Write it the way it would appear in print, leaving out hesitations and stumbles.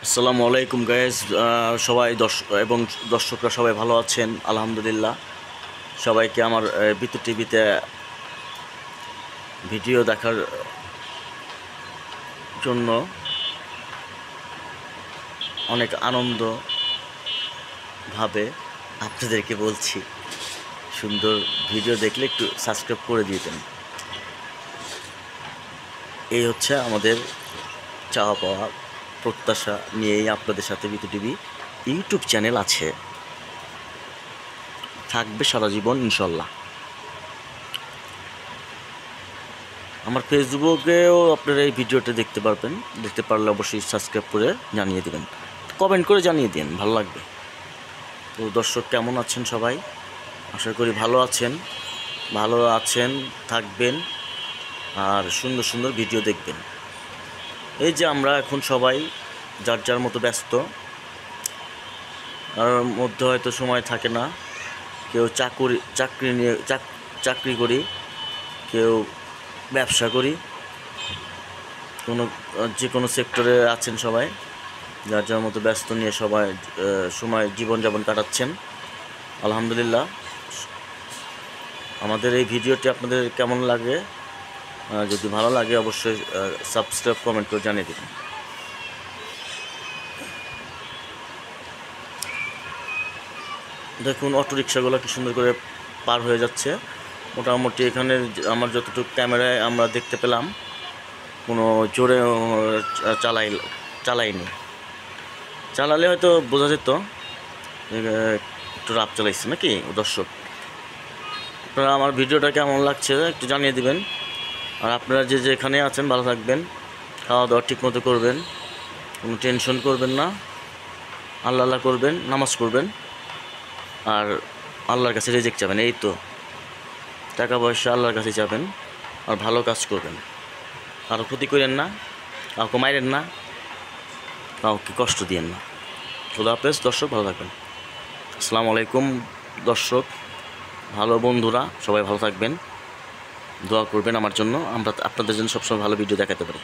আসসালামু আলাইকুম গাইজ, সবাই দর্শকরা সবাই ভালো আছেন আলহামদুলিল্লাহ। সবাইকে আমার বিতু টিভিতে ভিডিও দেখার জন্য অনেক আনন্দভাবে আপনাদেরকে বলছি, সুন্দর ভিডিও দেখলে একটু সাবস্ক্রাইব করে দিতেন। এই হচ্ছে আমাদের চাওয়া পাওয়া প্রত্যাশা নিয়েই আপনাদের সাথে বিতু টিভি ইউটিউব চ্যানেল আছে, থাকবে সারা জীবন ইনশাল্লাহ। আমার ফেসবুকেও আপনারা এই ভিডিওটা দেখতে পারবেন, দেখতে পারলে অবশ্যই সাবস্ক্রাইব করে জানিয়ে দেবেন, কমেন্ট করে জানিয়ে দিন, ভালো লাগবে। তো দর্শক কেমন আছেন সবাই? আশা করি ভালো আছেন, থাকবেন আর সুন্দর সুন্দর ভিডিও দেখবেন। এই যে আমরা এখন সবাই যার যার মতো ব্যস্ত, আর মধ্যে হয়তো সময় থাকে না, কেউ চাকরি করি, কেউ ব্যবসা করি, যে কোনো সেক্টরে আছেন সবাই, যার যার মতো ব্যস্ত নিয়ে সবাই সময় জীবনযাপন কাটাচ্ছেন আলহামদুলিল্লাহ। আমাদের এই ভিডিওটি আপনাদের কেমন লাগে? যদি ভালো লাগে অবশ্যই সাবস্ক্রাইব কমেন্ট করে জানিয়ে দেবেন। দেখুন অটোরিকশাগুলো কি সুন্দর করে পার হয়ে যাচ্ছে। মোটামুটি এখানে আমার যতটুকু ক্যামেরায় আমরা দেখতে পেলাম, কোনো জোরে চালাইনি। চালালে হয়তো বোঝা যেত একটু রাফ চালাইছে নাকি। দর্শক আপনারা আমার ভিডিওটা কেমন লাগছে একটু জানিয়ে দিবেন। আর আপনারা যে যেখানে আছেন ভালো থাকবেন, খাওয়া দাওয়া ঠিক মতো করবেন, কোনো টেনশন করবেন না, আল্লাহ করবেন, নামাজ পড়বেন, আর আল্লাহর কাছে রিজিক চাবেন। এই তো, টাকা পয়সা আল্লাহর কাছে যাবেন, আর ভালো কাজ করবেন, কারো ক্ষতি করেন না, কাউকে মাইরেন না, কাউকে কষ্ট দিয়েন না। খোদা হাফেজ দর্শক, ভালো থাকবেন। আসসালামু আলাইকুম দর্শক, ভালো বন্ধুরা সবাই ভালো থাকবেন, দোয়া করবেন আমার জন্য, আপনাদের জন্য সবসময় ভালো ভিডিও দেখাতে পারি।